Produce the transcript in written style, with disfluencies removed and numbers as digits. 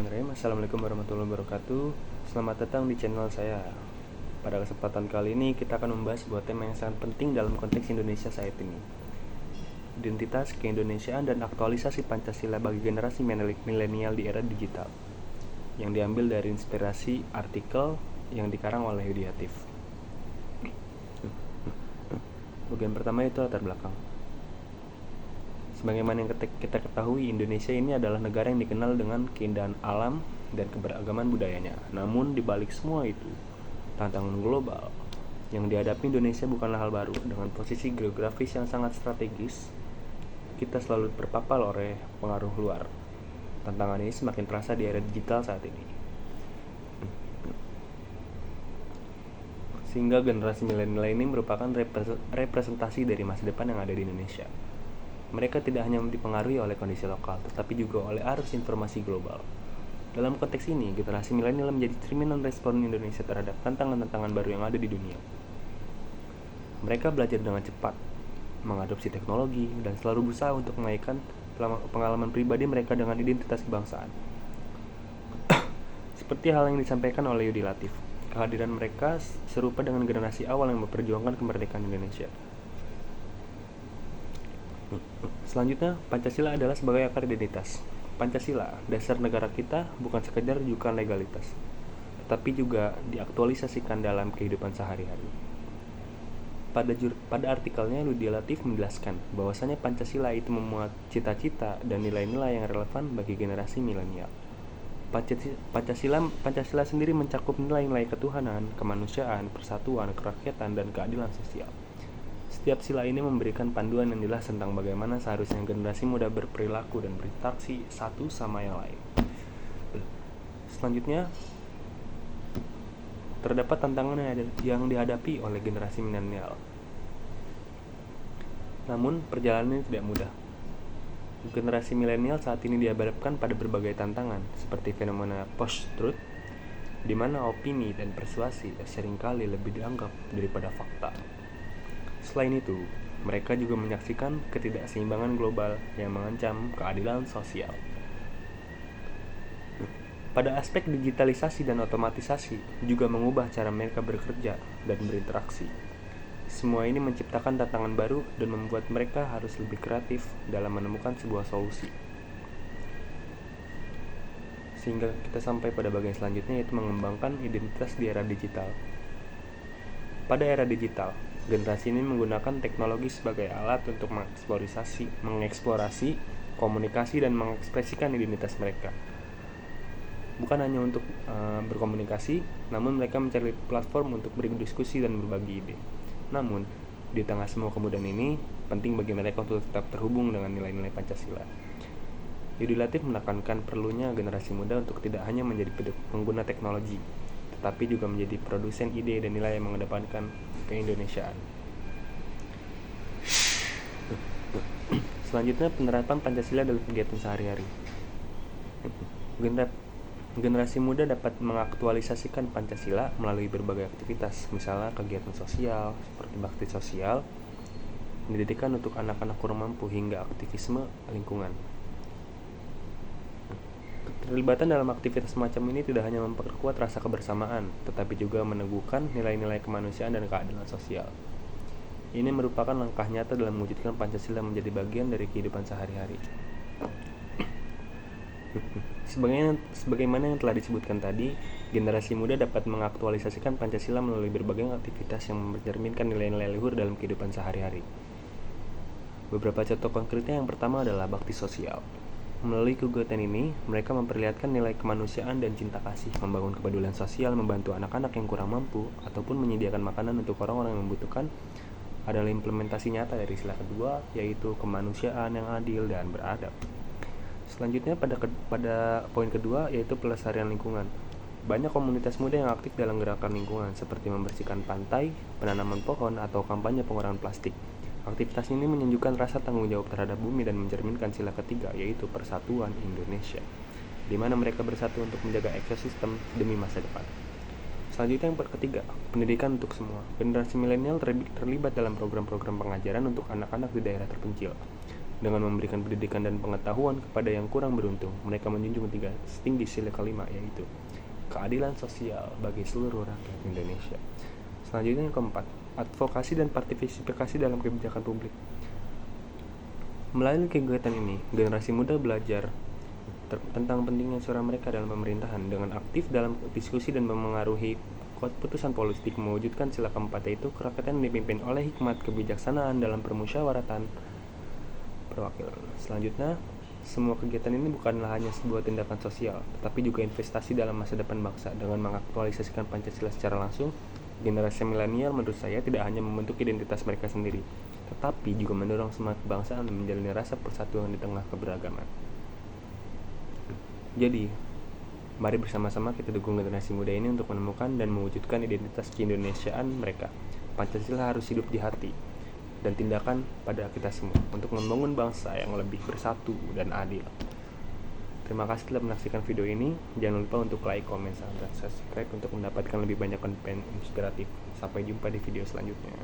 Bismillahirrahmanirrahim. Assalamualaikum warahmatullahi wabarakatuh. Selamat datang di channel saya. Pada kesempatan kali ini kita akan membahas sebuah tema yang sangat penting dalam konteks Indonesia saat ini. Identitas, keindonesiaan, dan aktualisasi Pancasila bagi generasi milenial di era digital. Yang diambil dari inspirasi artikel yang dikarang oleh Yudi Latif. Bagian pertama itu latar belakang. Sebagaimana yang kita ketahui, Indonesia ini adalah negara yang dikenal dengan keindahan alam dan keberagaman budayanya. Namun di balik semua itu, tantangan global yang dihadapi Indonesia bukanlah hal baru. Dengan posisi geografis yang sangat strategis, kita selalu terpapar oleh pengaruh luar. Tantangan ini semakin terasa di era digital saat ini. Sehingga generasi milenial ini merupakan representasi dari masa depan yang ada di Indonesia. Mereka tidak hanya dipengaruhi oleh kondisi lokal, tetapi juga oleh arus informasi global. Dalam konteks ini, generasi milenial menjadi cerminan respon Indonesia terhadap tantangan-tantangan baru yang ada di dunia. Mereka belajar dengan cepat, mengadopsi teknologi, dan selalu berusaha untuk mengaitkan pengalaman pribadi mereka dengan identitas kebangsaan. Seperti hal yang disampaikan oleh Yudi Latif, kehadiran mereka serupa dengan generasi awal yang memperjuangkan kemerdekaan Indonesia. Selanjutnya, Pancasila adalah sebagai akar identitas. Pancasila, dasar negara kita, bukan sekedar rujukan legalitas, tetapi juga diaktualisasikan dalam kehidupan sehari-hari. Pada artikelnya, Yudi Latif menjelaskan bahwasanya Pancasila itu memuat cita-cita dan nilai-nilai yang relevan bagi generasi milenial. Pancasila sendiri mencakup nilai-nilai ketuhanan, kemanusiaan, persatuan, kerakyatan, dan keadilan sosial. Setiap sila ini memberikan panduan yang jelas tentang bagaimana seharusnya generasi muda berperilaku dan berinteraksi satu sama yang lain. Selanjutnya, terdapat tantangan yang dihadapi oleh generasi milenial. Namun, perjalanan ini tidak mudah. Generasi milenial saat ini dihadapkan pada berbagai tantangan, seperti fenomena post-truth, di mana opini dan persuasi seringkali lebih dianggap daripada fakta. Selain itu, mereka juga menyaksikan ketidakseimbangan global yang mengancam keadilan sosial. Pada aspek digitalisasi dan otomatisasi juga mengubah cara mereka bekerja dan berinteraksi. Semua ini menciptakan tantangan baru dan membuat mereka harus lebih kreatif dalam menemukan sebuah solusi. Sehingga kita sampai pada bagian selanjutnya, yaitu mengembangkan identitas di era digital. Pada era digital, generasi ini menggunakan teknologi sebagai alat untuk mengeksplorasi, komunikasi, dan mengekspresikan identitas mereka. Bukan hanya untuk berkomunikasi, namun mereka mencari platform untuk berdiskusi dan berbagi ide. Namun, di tengah semua kemudahan ini, penting bagi mereka untuk tetap terhubung dengan nilai-nilai Pancasila. Yudi Latif menekankan perlunya generasi muda untuk tidak hanya menjadi pengguna teknologi, tetapi juga menjadi produsen ide dan nilai yang mengedepankan keindonesiaan. Selanjutnya, penerapan Pancasila dalam kegiatan sehari-hari. Generasi muda dapat mengaktualisasikan Pancasila melalui berbagai aktivitas, misalnya kegiatan sosial seperti bakti sosial, pendidikan untuk anak-anak kurang mampu, hingga aktivisme lingkungan. Keterlibatan dalam aktivitas semacam ini tidak hanya memperkuat rasa kebersamaan, tetapi juga meneguhkan nilai-nilai kemanusiaan dan keadilan sosial. Ini merupakan langkah nyata dalam mewujudkan Pancasila menjadi bagian dari kehidupan sehari-hari. Sebagaimana yang telah disebutkan tadi, generasi muda dapat mengaktualisasikan Pancasila melalui berbagai aktivitas yang mencerminkan nilai-nilai luhur dalam kehidupan sehari-hari. Beberapa contoh konkretnya, yang pertama adalah bakti sosial. Melalui kegiatan ini, mereka memperlihatkan nilai kemanusiaan dan cinta kasih, membangun kepedulian sosial, membantu anak-anak yang kurang mampu, ataupun menyediakan makanan untuk orang-orang yang membutuhkan adalah implementasi nyata dari sila kedua, yaitu kemanusiaan yang adil dan beradab. Selanjutnya, pada poin kedua, yaitu pelestarian lingkungan. Banyak komunitas muda yang aktif dalam gerakan lingkungan, seperti membersihkan pantai, penanaman pohon, atau kampanye pengurangan plastik. Aktivitas ini menunjukkan rasa tanggung jawab terhadap bumi dan mencerminkan sila ketiga, yaitu persatuan Indonesia, di mana mereka bersatu untuk menjaga ekosistem demi masa depan. Selanjutnya, yang ketiga, pendidikan untuk semua. Generasi milenial terlibat dalam program-program pengajaran untuk anak-anak di daerah terpencil. Dengan memberikan pendidikan dan pengetahuan kepada yang kurang beruntung, mereka menjunjung tinggi sila kelima, yaitu keadilan sosial bagi seluruh rakyat Indonesia. Selanjutnya yang keempat, advokasi dan partisipasi dalam kebijakan publik. Melalui kegiatan ini, generasi muda belajar tentang pentingnya suara mereka dalam pemerintahan dengan aktif dalam diskusi dan memengaruhi keputusan politik mewujudkan sila keempat, yaitu kerakyatan dipimpin oleh hikmat kebijaksanaan dalam permusyawaratan perwakilan. Selanjutnya, semua kegiatan ini bukanlah hanya sebuah tindakan sosial, tetapi juga investasi dalam masa depan bangsa. Dengan mengaktualisasikan Pancasila secara langsung, generasi milenial menurut saya tidak hanya membentuk identitas mereka sendiri, tetapi juga mendorong semangat kebangsaan dan menjalani rasa persatuan di tengah keberagaman. Jadi, mari bersama-sama kita dukung generasi muda ini untuk menemukan dan mewujudkan identitas keindonesiaan mereka. Pancasila harus hidup di hati dan tindakan pada kita semua untuk membangun bangsa yang lebih bersatu dan adil. Terima kasih telah menyaksikan video ini. Jangan lupa untuk like, komen, dan subscribe untuk mendapatkan lebih banyak konten inspiratif. Sampai jumpa di video selanjutnya.